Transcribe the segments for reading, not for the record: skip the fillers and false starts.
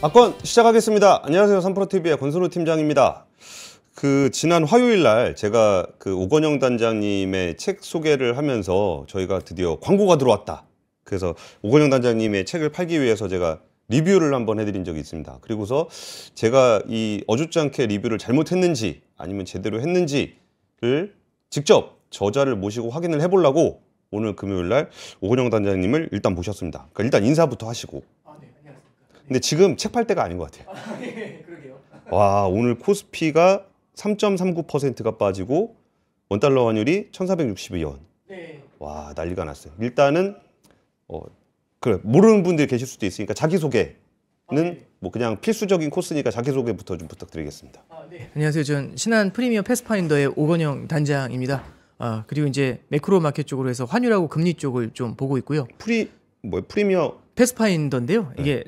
악권 시작하겠습니다. 안녕하세요. 3프로TV의 권순우 팀장입니다. 지난 화요일 날 제가 오건영 단장님의 책 소개를 하면서 저희가 드디어 광고가 들어왔다. 그래서 오건영 단장님의 책을 팔기 위해서 제가 리뷰를 한번 해드린 적이 있습니다. 그리고서 제가 이 어줍지 않게 리뷰를 잘못했는지 아니면 제대로 했는지를 직접 저자를 모시고 확인을 해보려고 오늘 금요일 날 오건영 단장님을 일단 모셨습니다. 그러니까 일단 인사부터 하시고. 네, 안녕하십니까. 네. 근데 지금 책 팔 때가 아닌 것 같아요. 네, 그러게요. 와, 오늘 코스피가 3.39%가 빠지고 원달러 환율이 1,462원. 네. 와, 난리가 났어요. 일단은 그래, 모르는 분들이 계실 수도 있으니까 자기소개는 네. 뭐 그냥 필수적인 코스니까 자기소개부터 좀 부탁드리겠습니다. 네. 안녕하세요. 전 신한 프리미어 패스파인더의 오건영 단장입니다. 그리고 이제 매크로 마켓 쪽으로 해서 환율하고 금리 쪽을 좀 보고 있고요. 프리미어 패스파인더인데요. 네. 이게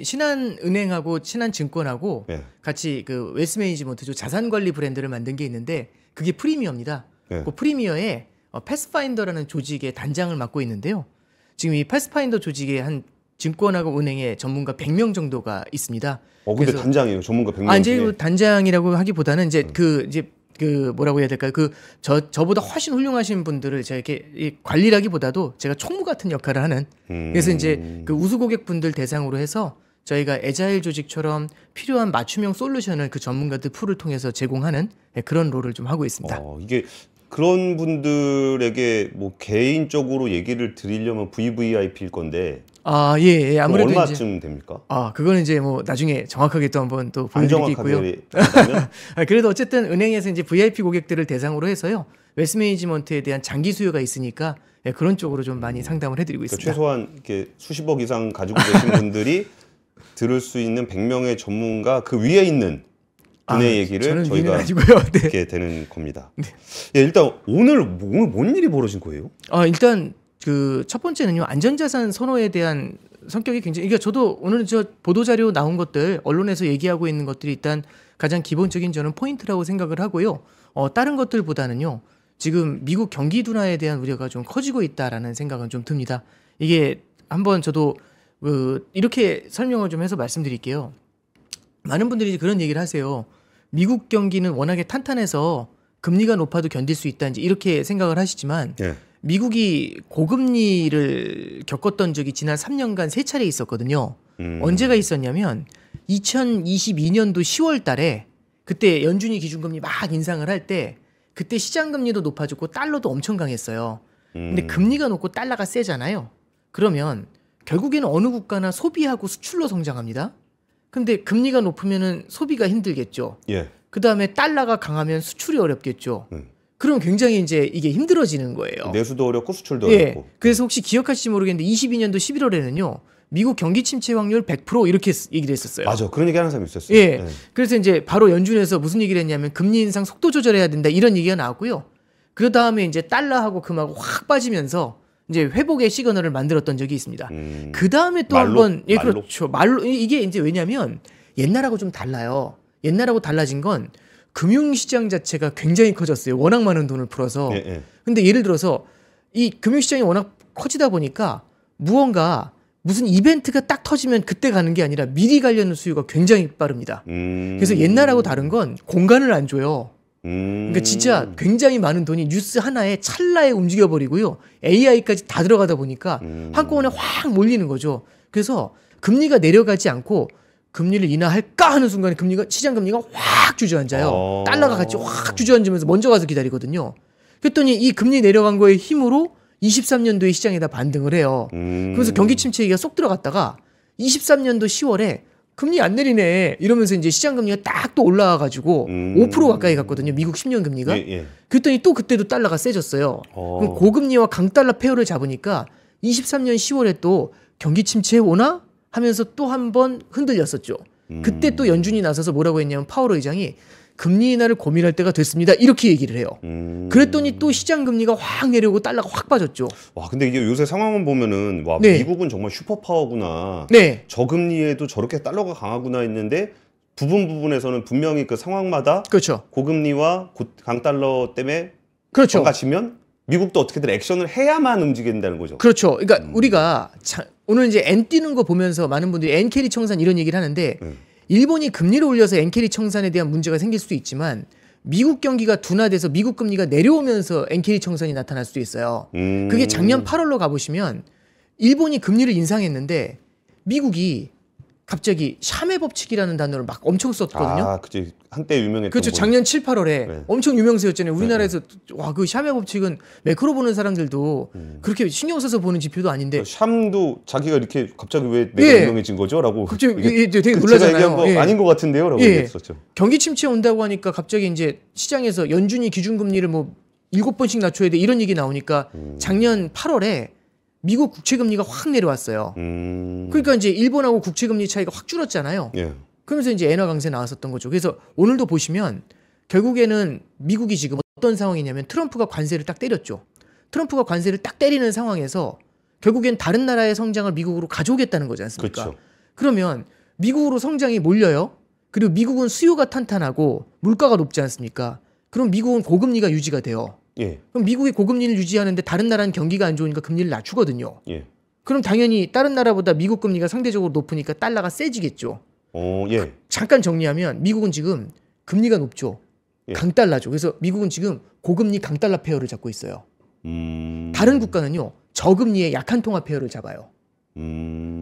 신한은행하고 신한증권하고 네. 같이 웨스트 매니지먼트 자산 관리 브랜드를 만든 게 있는데 그게 프리미어입니다. 네. 그 프리미어에 패스파인더라는 조직의 단장을 맡고 있는데요. 지금 이 패스파인더 조직에 한 증권하고 은행의 전문가 100명 정도가 있습니다. 근데 그래서 단장이에요. 전문가 100명 이제 중에. 단장이라고 하기보다는 이제 뭐라고 해야 될까요? 저보다 훨씬 훌륭하신 분들을 제가 이렇게 관리라기보다도 제가 총무 같은 역할을 하는. 그래서 이제 우수 고객분들 대상으로 해서 저희가 애자일 조직처럼 필요한 맞춤형 솔루션을 그 전문가들 풀을 통해서 제공하는 그런 롤을 좀 하고 있습니다. 이게 그런 분들에게 뭐 개인적으로 얘기를 드리려면 VVIP일 건데. 예. 아무래도 얼마쯤 됩니까? 그거는 이제 뭐 나중에 정확하게 또 한번 또 보여드릴 게 있고요. 그래도 어쨌든 은행에서 이제 VIP 고객들을 대상으로 해서요. 웨스트 매니지먼트에 대한 장기 수요가 있으니까 그런 쪽으로 좀 많이 상담을 해드리고 있습니다. 최소한 이렇게 수십억 이상 가지고 계신 분들이 들을 수 있는 100명의 전문가 그 위에 있는 분의 얘기를 저희가 네. 듣게 되는 겁니다. 네. 일단 오늘 뭔 일이 벌어진 거예요? 일단 첫 번째는요, 안전자산 선호에 대한 성격이 굉장히, 그러니까 저도 오늘 보도자료 나온 것들, 언론에서 얘기하고 있는 것들이 일단 가장 기본적인 저는 포인트라고 생각을 하고요. 다른 것들보다는요, 지금 미국 경기 둔화에 대한 우려가 좀 커지고 있다라는 생각은 좀 듭니다. 이게 한번 저도 이렇게 설명을 좀 해서 말씀드릴게요. 많은 분들이 그런 얘기를 하세요. 미국 경기는 워낙에 탄탄해서 금리가 높아도 견딜 수 있다, 이제 이렇게 생각을 하시지만, 네. 미국이 고금리를 겪었던 적이 지난 3년간 3차례 있었거든요. 언제가 있었냐면 2022년도 10월 달에 그때 연준이 기준금리 막 인상을 할 때 그때 시장금리도 높아졌고 달러도 엄청 강했어요. 근데 금리가 높고 달러가 세잖아요. 그러면 결국에는 어느 국가나 소비하고 수출로 성장합니다. 근데 금리가 높으면은 소비가 힘들겠죠. 예. 그다음에 달러가 강하면 수출이 어렵겠죠. 그럼 굉장히 이제 이게 힘들어지는 거예요. 내수도 어렵고 수출도 어렵고. 그래서 혹시 기억하실지 모르겠는데 22년도 11월에는요. 미국 경기 침체 확률 100% 이렇게 얘기를 했었어요. 맞아. 그런 얘기 하는 사람이 있었어요. 예. 네. 그래서 이제 바로 연준에서 무슨 얘기를 했냐면 금리 인상 속도 조절해야 된다 이런 얘기가 나왔고요. 그 다음에 이제 달러하고 금하고 확 빠지면서 이제 회복의 시그널을 만들었던 적이 있습니다. 그 다음에 또 한 번, 그렇죠. 말로 이게 이제 왜냐면 옛날하고 좀 달라요. 옛날하고 달라진 건 금융시장 자체가 굉장히 커졌어요. 워낙 많은 돈을 풀어서. 근데 예를 들어서 이 금융시장이 워낙 커지다 보니까 무슨 이벤트가 딱 터지면 그때 가는 게 아니라 미리 가려는 수요가 굉장히 빠릅니다. 그래서 옛날하고 다른 건 공간을 안 줘요. 그러니까 진짜 굉장히 많은 돈이 뉴스 하나에 찰나에 움직여버리고요. AI까지 다 들어가다 보니까 한꺼번에 확 몰리는 거죠. 그래서 금리가 내려가지 않고 금리를 인하할까 하는 순간에 시장 금리가 확 주저앉아요. 달러가 같이 확 주저앉으면서 먼저 가서 기다리거든요. 그랬더니 이 금리 내려간 거의 힘으로 23년도에 시장에다 반등을 해요. 그래서 경기 침체 얘기가 쏙 들어갔다가 23년도 10월에 금리 안 내리네 이러면서 이제 시장 금리가 딱 또 올라와가지고 5% 가까이 갔거든요. 미국 10년 금리가. 그랬더니 또 그때도 달러가 세졌어요. 그럼 고금리와 강달러 페어를 잡으니까 23년 10월에 또 경기 침체 오나 하면서 또 한 번 흔들렸었죠. 그때 또 연준이 나서서 뭐라고 했냐면 파월 의장이 금리 인하를 고민할 때가 됐습니다. 이렇게 얘기를 해요. 그랬더니 또 시장 금리가 확 내려오고 달러가 확 빠졌죠. 와, 근데 이게 요새 상황을 보면은 미국은 정말 슈퍼파워구나. 저금리에도 저렇게 달러가 강하구나 했는데 부분에서는 분명히 그 상황마다 그렇죠. 고금리와 강달러 때문에 그렇죠. gat지면 미국도 어떻게든 액션을 해야만 움직인다는 거죠. 그렇죠. 그러니까 우리가 오늘 이제 N 뛰는 거 보면서 많은 분들이 N 캐리 청산 이런 얘기를 하는데 일본이 금리를 올려서 N 캐리 청산에 대한 문제가 생길 수도 있지만 미국 경기가 둔화돼서 미국 금리가 내려오면서 N 캐리 청산이 나타날 수도 있어요. 그게 작년 8월로 가보시면 일본이 금리를 인상했는데 미국이 갑자기 샤메 법칙이라는 단어를 막 엄청 썼거든요. 아, 그죠. 한때 유명했던. 그렇죠. 작년 7, 8월에 네. 엄청 유명세였잖아요. 우리나라에서 와, 그 샤메 법칙은 매크로 보는 사람들도 그렇게 신경 써서 보는 지표도 아닌데. 샴도 자기가 이렇게 갑자기 왜 내가 예. 유명해진 거죠?라고. 갑자기 되게 제가 놀라잖아요. 얘기한 거 예. 아닌 것 같은데요?라고 예. 얘기했었죠. 경기 침체 온다고 하니까 갑자기 이제 시장에서 연준이 기준금리를 뭐 7번씩 낮춰야 돼 이런 얘기 나오니까 작년 8월에 미국 국채금리가 확 내려왔어요. 그러니까 이제 일본하고 국채금리 차이가 확 줄었잖아요. 예. 그러면서 이제 엔화 강세 나왔었던 거죠. 그래서 오늘도 보시면 결국에는 미국이 지금 어떤 상황이냐면 트럼프가 관세를 딱 때렸죠. 트럼프가 관세를 딱 때리는 상황에서 결국엔 다른 나라의 성장을 미국으로 가져오겠다는 거지 않습니까? 그렇죠. 그러면 미국으로 성장이 몰려요. 그리고 미국은 수요가 탄탄하고 물가가 높지 않습니까? 그럼 미국은 고금리가 유지가 돼요. 예. 그럼 미국이 고금리를 유지하는데 다른 나라는 경기가 안 좋으니까 금리를 낮추거든요. 예. 그럼 당연히 다른 나라보다 미국 금리가 상대적으로 높으니까 달러가 세지겠죠. 예. 잠깐 정리하면 미국은 지금 금리가 높죠. 예. 강달러죠. 그래서 미국은 지금 고금리 강달러 페어를 잡고 있어요. 다른 국가는요. 저금리의 약한 통화 페어를 잡아요.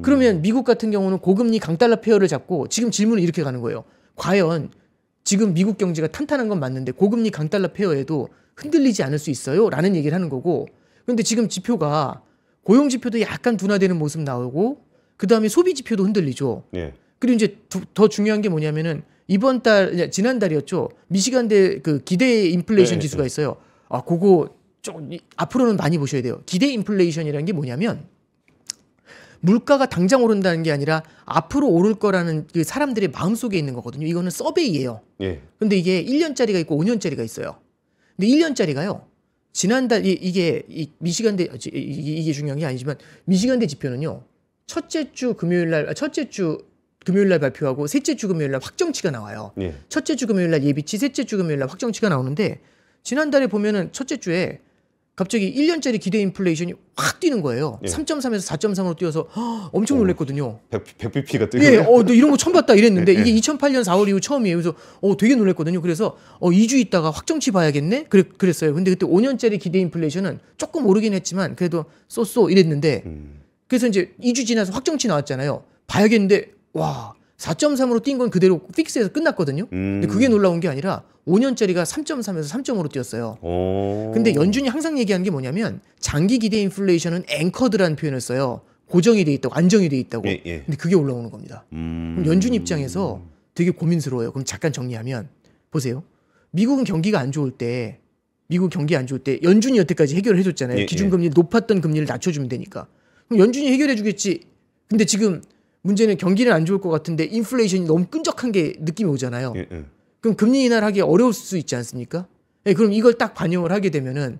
그러면 미국 같은 경우는 고금리 강달러 페어를 잡고 지금 질문은 이렇게 가는 거예요. 과연 지금 미국 경제가 탄탄한 건 맞는데 고금리 강달러 페어에도 흔들리지 않을 수 있어요? 라는 얘기를 하는 거고 그런데 지금 지표가 고용 지표도 약간 둔화되는 모습 나오고 그다음에 소비 지표도 흔들리죠. 예. 그리고 이제 더 중요한 게 뭐냐면은 이번 달 지난달이었죠. 미시간대 그 기대 인플레이션 네, 지수가 있어요. 아, 그거 좀 앞으로는 많이 보셔야 돼요. 기대 인플레이션이라는 게 뭐냐면 물가가 당장 오른다는 게 아니라 앞으로 오를 거라는 그 사람들의 마음속에 있는 거거든요. 이거는 서베이예요. 예. 근데 이게 1년짜리가 있고 5년짜리가 있어요. 근데 1년짜리가요. 지난달 이게 미시간대 이게 중요한 게 아니지만 미시간대 지표는요. 첫째 주 금요일 날 발표하고 셋째 주 금요일 날 확정치가 나와요. 예. 첫째 주 금요일 날 예비치, 셋째 주 금요일 날 확정치가 나오는데 지난달에 보면은 첫째 주에 갑자기 1년짜리 기대 인플레이션이 확 뛰는 거예요. 예. 3.3에서 4.3으로 뛰어서 엄청 놀랬거든요. 100bp가 예, 뜨고요. 너 이런 거 처음 봤다 이랬는데 예, 예. 이게 2008년 4월 이후 처음이에요. 그래서 되게 놀랬거든요. 그래서 2주 있다가 확정치 봐야겠네. 그랬어요. 근데 그때 5년짜리 기대 인플레이션은 조금 오르긴 했지만 그래도 쏘쏘 이랬는데 그래서 이제 2주 지나서 확정치 나왔잖아요. 봐야겠는데 와 4.3으로 뛴 건 그대로 픽스해서 끝났거든요. 근데 그게 놀라운 게 아니라 5년짜리가 3.3에서 3.5로 뛰었어요. 근데 연준이 항상 얘기하는 게 뭐냐면 장기 기대 인플레이션은 앵커드라는 표현을 써요. 고정이 돼 있다고, 안정이 돼 있다고. 예, 예. 근데 그게 올라오는 겁니다. 그럼 연준 입장에서 되게 고민스러워요. 그럼 잠깐 정리하면 보세요. 미국은 경기가 안 좋을 때 연준이 여태까지 해결을 해줬잖아요. 예, 기준금리 높았던 금리를 낮춰주면 되니까. 그럼 연준이 해결해주겠지. 근데 지금 문제는 경기는 안 좋을 것 같은데 인플레이션이 너무 끈적한 게 느낌이 오잖아요. 예, 예. 그럼 금리 인하하기 어려울 수 있지 않습니까? 예, 그럼 이걸 딱 반영을 하게 되면은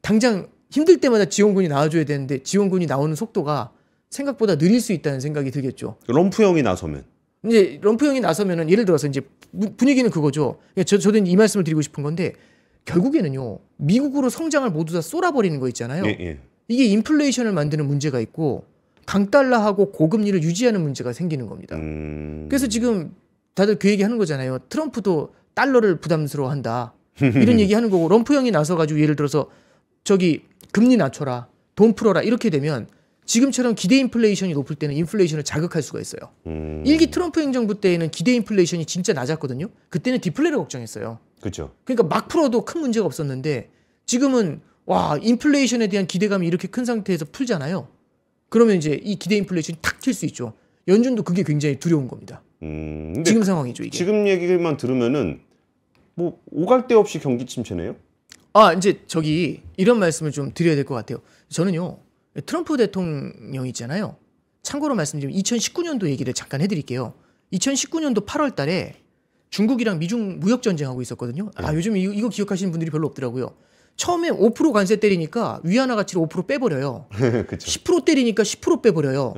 당장 힘들 때마다 지원군이 나와줘야 되는데 지원군이 나오는 속도가 생각보다 느릴 수 있다는 생각이 들겠죠. 럼프형이 나서면. 이제 럼프형이 나서면은 예를 들어서 이제 분위기는 그거죠. 저도 이 말씀을 드리고 싶은 건데 결국에는요 미국으로 성장을 모두 다 쏠아버리는 거 있잖아요. 예, 예. 이게 인플레이션을 만드는 문제가 있고 강달러하고 고금리를 유지하는 문제가 생기는 겁니다. 그래서 지금 다들 그 얘기 하는 거잖아요. 트럼프도 달러를 부담스러워한다. 이런 얘기 하는 거고 럼프형이 나서가지고 예를 들어서 저기 금리 낮춰라. 돈 풀어라. 이렇게 되면 지금처럼 기대 인플레이션이 높을 때는 인플레이션을 자극할 수가 있어요. 일기 트럼프 행정부 때에는 기대 인플레이션이 진짜 낮았거든요. 그때는 디플레를 걱정했어요. 그렇죠. 그러니까 막 풀어도 큰 문제가 없었는데 지금은 와 인플레이션에 대한 기대감이 이렇게 큰 상태에서 풀잖아요. 그러면 이제 이 기대 인플레이션이 탁 튈 수 있죠. 연준도 그게 굉장히 두려운 겁니다. 근데 지금 상황이죠 이게. 지금 얘기만 들으면은 뭐 오갈 데 없이 경기 침체네요. 이제 저기 이런 말씀을 좀 드려야 될 것 같아요. 저는요 트럼프 대통령 있잖아요. 참고로 말씀드리면 2019년도 얘기를 잠깐 해드릴게요. 2019년도 8월달에 중국이랑 미중 무역 전쟁하고 있었거든요. 요즘 이거 기억하시는 분들이 별로 없더라고요. 처음에 5% 관세 때리니까 위안화 가치를 5% 빼버려요. 그렇죠. 10% 때리니까 10% 빼버려요.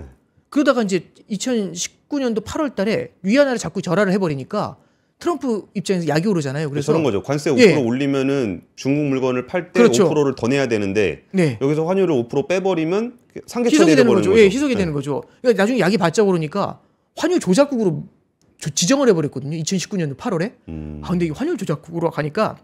그러다가 이제 2019년도 8월 달에 위안화를 자꾸 절하를 해버리니까 트럼프 입장에서 약이 오르잖아요. 그래서 그런 거죠. 관세 5% 예. 올리면은 중국 물건을 팔 때 그렇죠. 5%를 더 내야 되는데 네. 여기서 환율을 5% 빼버리면 상계 희석이 처리돼 되는 버리는 거죠. 거죠. 예, 희석이 되는 거죠. 그러니까 나중에 약이 받자 그러니까 환율 조작국으로 지정을 해버렸거든요. 2019년도 8월에. 아 근데 이게 환율 조작국으로 가니까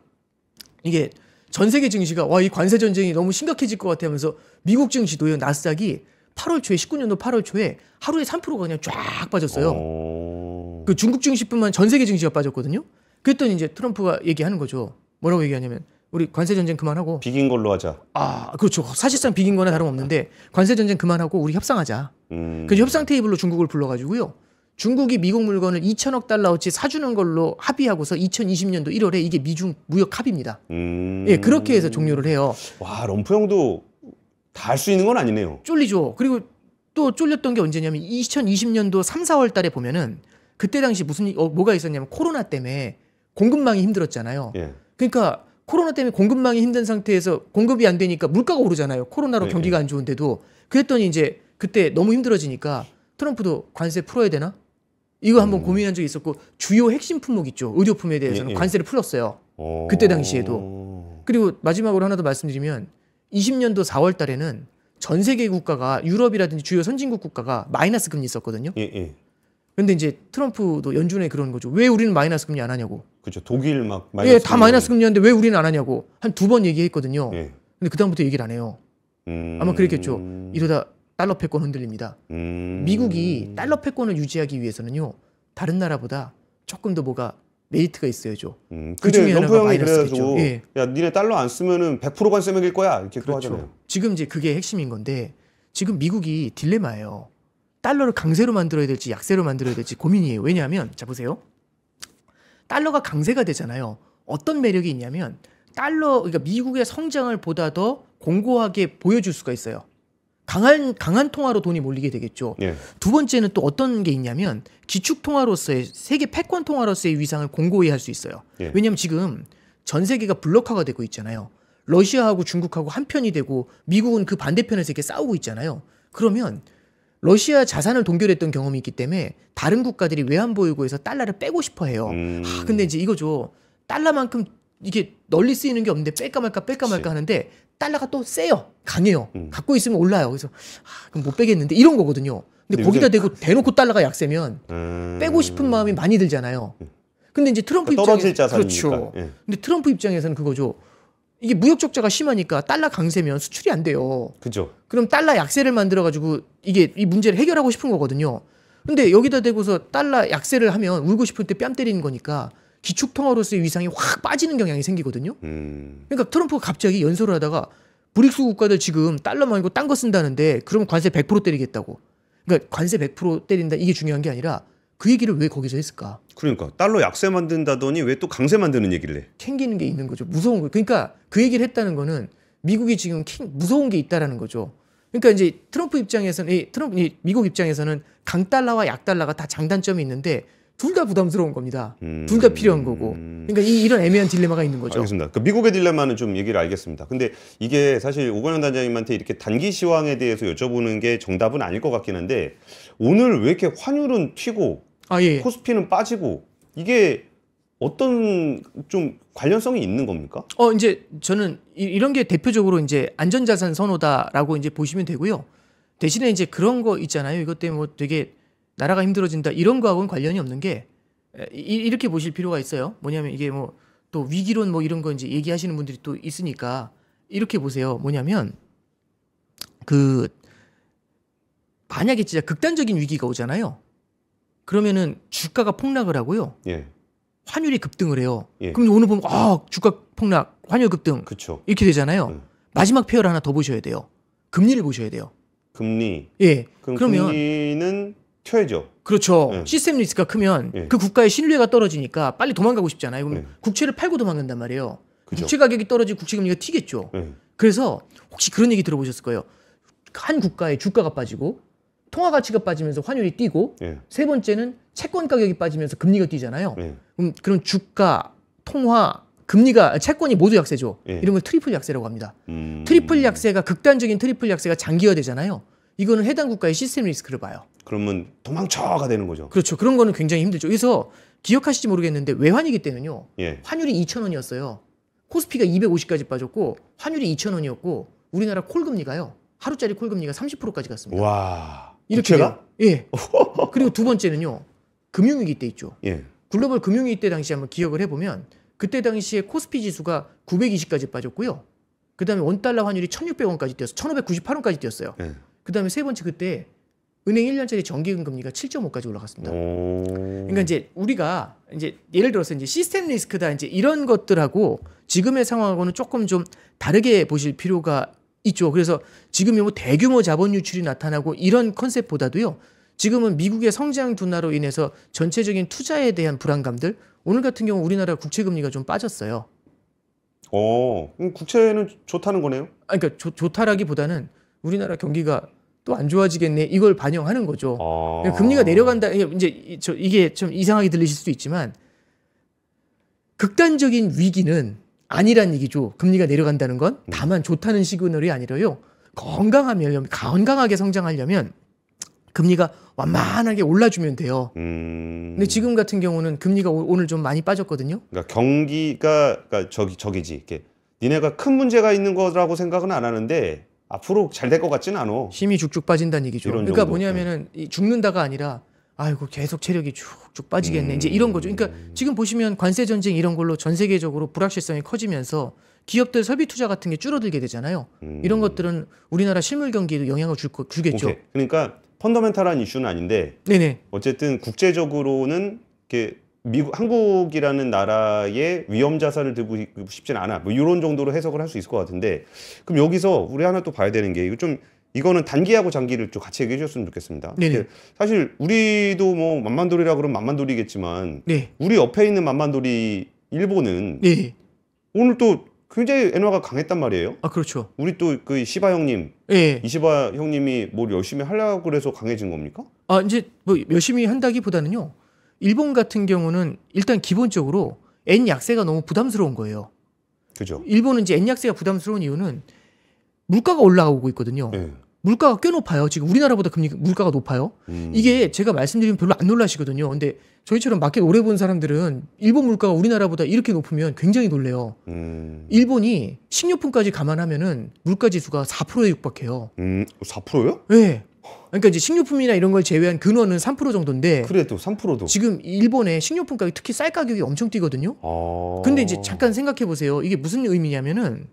이게 전 세계 증시가 와 이 관세 전쟁이 너무 심각해질 것 같아면서 미국 증시도요. 나스닥이 8월 초에 19년도 8월 초에 하루에 3%가 그냥 쫙 빠졌어요. 그 중국 증시뿐만 전 세계 증시가 빠졌거든요. 그랬더니 이제 트럼프가 얘기하는 거죠. 뭐라고 얘기하냐면 우리 관세 전쟁 그만하고 비긴 걸로 하자. 아 그렇죠. 사실상 비긴 거나 다름없는데 관세 전쟁 그만하고 우리 협상하자. 그래서 협상 테이블로 중국을 불러가지고요. 중국이 미국 물건을 2천억 달러어치 사주는 걸로 합의하고서 2020년도 1월에 이게 미중 무역 합의입니다. 예, 그렇게 해서 종료를 해요. 와, 럼프 형도 다 할 수 있는 건 아니네요. 쫄리죠. 그리고 또 쫄렸던 게 언제냐면 2020년도 3, 4월 달에 보면은 그때 당시 무슨 뭐가 있었냐면 코로나 때문에 공급망이 힘들었잖아요. 예. 그러니까 코로나 때문에 공급망이 힘든 상태에서 공급이 안 되니까 물가가 오르잖아요. 코로나로 네, 경기가 안 좋은데도. 그랬더니 이제 그때 너무 힘들어지니까 트럼프도 관세 풀어야 되나? 이거 한번 고민한 적이 있었고 주요 핵심 품목 있죠. 의료품에 대해서는 예, 예. 관세를 풀었어요. 그때 당시에도. 그리고 마지막으로 하나 더 말씀드리면 20년도 4월 달에는 전 세계 국가가 유럽이라든지 주요 선진국 국가가 마이너스 금리 썼거든요. 예, 예. 근데 이제 트럼프도 연준에 그러는 거죠. 왜 우리는 마이너스 금리 안 하냐고. 그렇죠. 독일 막 예, 다 마이너스 금리였는데 왜 우리는 안 하냐고. 한 2번 얘기했거든요. 예. 근데 그다음부터 얘기를 안 해요. 아마 그랬겠죠. 이러다 달러 패권 흔들립니다. 미국이 달러 패권을 유지하기 위해서는요. 다른 나라보다 조금 더 뭐가 메리트가 있어야죠. 그 중에 럼프 하나가 형이 마이너스겠죠. 그래가지고 예. 야 니네 달러 안 쓰면은 100% 관세 매길 거야 이렇게 또 하잖아요. 그렇죠. 지금 이제 그게 핵심인 건데 지금 미국이 딜레마예요. 달러를 강세로 만들어야 될지 약세로 만들어야 될지 고민이에요. 왜냐하면 자 보세요. 달러가 강세가 되잖아요. 어떤 매력이 있냐면 그러니까 미국의 성장을 보다 더 공고하게 보여줄 수가 있어요. 강한 통화로 돈이 몰리게 되겠죠. 예. 두 번째는 또 어떤 게 있냐면 기축 통화로서의 세계 패권 통화로서의 위상을 공고히 할 수 있어요. 예. 왜냐하면 지금 전 세계가 블록화가 되고 있잖아요. 러시아하고 중국하고 한 편이 되고 미국은 그 반대편에서 이렇게 싸우고 있잖아요. 그러면 러시아 자산을 동결했던 경험이 있기 때문에 다른 국가들이 외환보유고에서 달러를 빼고 싶어해요. 근데 이제 이거죠. 달러만큼 이게 널리 쓰이는 게 없는데 뺄까 말까 하는데 달러가 또 세요. 강해요. 갖고 있으면 올라요. 그래서 그럼 못 빼겠는데 이런 거거든요. 근데 거기다 대고 대놓고 달러가 약세면 빼고 싶은 마음이 많이 들잖아요. 근데 이제 트럼프 떨어질 입장에서 자산이니까. 그렇죠. 예. 근데 트럼프 입장에서는 그거죠. 이게 무역 적자가 심하니까 달러 강세면 수출이 안 돼요. 그죠. 그럼 달러 약세를 만들어 가지고 이게 이 문제를 해결하고 싶은 거거든요. 근데 여기다 대고서 달러 약세를 하면 울고 싶을 때 뺨 때리는 거니까 기축 통화로서의 위상이 확 빠지는 경향이 생기거든요. 그러니까 트럼프가 갑자기 연설을 하다가 브릭스 국가들 지금 달러 말고 딴 거 쓴다는데 그러면 관세 100% 때리겠다고. 그러니까 관세 100% 때린다 이게 중요한 게 아니라 그 얘기를 왜 거기서 했을까? 그러니까 달러 약세 만든다더니 왜 또 강세 만드는 얘기를 해? 캥기는 게 있는 거죠. 무서운 거. 그러니까 그 얘기를 했다는 거는 미국이 지금 무서운 게 있다라는 거죠. 그러니까 이제 트럼프 입장에서는 미국 입장에서는 강달러와 약달러가 다 장단점이 있는데 둘 다 부담스러운 겁니다. 둘 다 필요한 거고. 그러니까 이런 애매한 딜레마가 있는 거죠. 알겠습니다. 그 미국의 딜레마는 좀 얘기를 알겠습니다. 근데 이게 사실 오건영 단장님한테 이렇게 단기 시황에 대해서 여쭤보는 게 정답은 아닐 것 같긴 한데 오늘 왜 이렇게 환율은 튀고 예. 코스피는 빠지고 이게 어떤 좀 관련성이 있는 겁니까? 이제 저는 이런 게 대표적으로 이제 안전자산 선호다라고 이제 보시면 되고요. 대신에 이제 그런 거 있잖아요. 이것 때문에 뭐 되게 나라가 힘들어진다 이런 거하고는 관련이 없는 게 이렇게 보실 필요가 있어요. 뭐냐면 이게 뭐 또 위기론 뭐 이런 거 이제 얘기하시는 분들이 또 있으니까 이렇게 보세요. 뭐냐면 그 만약에 진짜 극단적인 위기가 오잖아요. 그러면은 주가가 폭락을 하고요. 예. 환율이 급등을 해요. 예. 그럼 오늘 보면 주가 폭락, 환율 급등 그렇죠. 이렇게 되잖아요. 마지막 페어를 하나 더 보셔야 돼요. 금리를 보셔야 돼요. 금리. 예. 그러면 금리는 튀어야죠. 그렇죠. 예. 시스템 리스크가 크면 예. 그 국가의 신뢰가 떨어지니까 빨리 도망가고 싶잖아요. 그럼 예. 국채를 팔고 도망간단 말이에요. 그죠. 국채 가격이 떨어지고 국채 금리가 튀겠죠. 예. 그래서 혹시 그런 얘기 들어보셨을 거예요. 한 국가의 주가가 빠지고 통화 가치가 빠지면서 환율이 뛰고 예. 세 번째는 채권 가격이 빠지면서 금리가 뛰잖아요. 예. 그럼 주가, 통화, 금리가 채권이 모두 약세죠. 예. 이런 걸 트리플 약세라고 합니다. 트리플 약세가 극단적인 트리플 약세가 장기화되잖아요. 이거는 해당 국가의 시스템 리스크를 봐요. 그러면 도망쳐가 되는 거죠. 그렇죠. 그런 거는 굉장히 힘들죠. 그래서 기억하실지 모르겠는데 외환위기 때는요. 예. 환율이 2,000원이었어요. 코스피가 250까지 빠졌고 환율이 2,000원이었고 우리나라 콜금리가요. 하루짜리 콜금리가 30%까지 갔습니다. 와. 이렇게 국채가? 돼요. 예. 그리고 두 번째는요. 금융위기 때 있죠. 예. 글로벌 금융위기 때 당시 한번 기억을 해보면 그때 당시에 코스피 지수가 920까지 빠졌고요. 그 다음에 원달러 환율이 1,600원까지 뛰었어요. 1,598원까지 뛰었어요. 예. 그 다음에 세 번째 그때 은행 1년짜리 정기금 금리가 7.5까지 올라갔습니다. 오. 그러니까 이제 우리가 이제 예를 들어서 이제 시스템 리스크다 이제 이런 것들하고 지금의 상황하고는 조금 좀 다르게 보실 필요가 있죠. 그래서 지금 뭐 대규모 자본 유출이 나타나고 이런 컨셉보다도요. 지금은 미국의 성장 둔화로 인해서 전체적인 투자에 대한 불안감들 오늘 같은 경우 우리나라 국채 금리가 좀 빠졌어요. 그럼 국채는 좋다는 거네요. 그러니까 좋다라기보다는 우리나라 경기가 또 안 좋아지겠네 이걸 반영하는 거죠. 금리가 내려간다. 이제 이게 좀 이상하게 들리실 수도 있지만 극단적인 위기는 아니란 얘기죠. 금리가 내려간다는 건 다만 좋다는 시그널이 아니라요. 건강하게 성장하려면 금리가 완만하게 올라주면 돼요. 근데 지금 같은 경우는 금리가 오늘 좀 많이 빠졌거든요. 그러니까 경기가 그러니까 저기지. 이렇게 니네가 큰 문제가 있는 거라고 생각은 안 하는데 앞으로 잘 될 것 같지는 않아. 힘이 쭉쭉 빠진다는 얘기죠. 이런 그러니까 정도. 뭐냐면은 죽는다가 아니라 아이고 계속 체력이 쭉쭉 빠지겠네. 이제 이런 거죠. 그러니까 지금 보시면 관세 전쟁 이런 걸로 전 세계적으로 불확실성이 커지면서 기업들 설비 투자 같은 게 줄어들게 되잖아요. 이런 것들은 우리나라 실물 경기에도 영향을 주겠죠. 오케이. 그러니까 펀더멘탈한 이슈는 아닌데 네네. 어쨌든 국제적으로는 이렇게 한국이라는 나라의 위험 자산을 들고 싶지는 않아. 뭐 이런 정도로 해석을 할 수 있을 것 같은데 그럼 여기서 우리 하나 또 봐야 되는 게 이거는 단기하고 장기를 좀 같이 얘기해 주셨으면 좋겠습니다. 네네. 사실 우리도 뭐 만만돌이라 그러면 만만돌이겠지만 네. 우리 옆에 있는 만만돌이 일본은 네. 오늘 또 굉장히 엔화가 강했단 말이에요. 아 그렇죠. 우리 또 그 시바 형님, 예. 이시바 형님이 뭘 열심히 하려고 그래서 강해진 겁니까? 아 이제 뭐 열심히 한다기보다는요. 일본 같은 경우는 일단 기본적으로 엔 약세가 너무 부담스러운 거예요. 그죠? 일본은 이제 엔 약세가 부담스러운 이유는 물가가 올라오고 있거든요. 네. 물가가 꽤 높아요. 지금 우리나라보다 물가가 높아요. 이게 제가 말씀드리면 별로 안 놀라시거든요. 근데 저희처럼 마켓 오래 본 사람들은 일본 물가가 우리나라보다 이렇게 높으면 굉장히 놀래요. 일본이 식료품까지 감안하면은 물가 지수가 4%에 육박해요. 4%요? 네. 그러니까 이제 식료품이나 이런 걸 제외한 근원은 3% 정도인데 그래도 3%도. 지금 일본의 식료품 가격 특히 쌀 가격이 엄청 뛰거든요. 근데 이제 잠깐 생각해 보세요. 이게 무슨 의미냐면은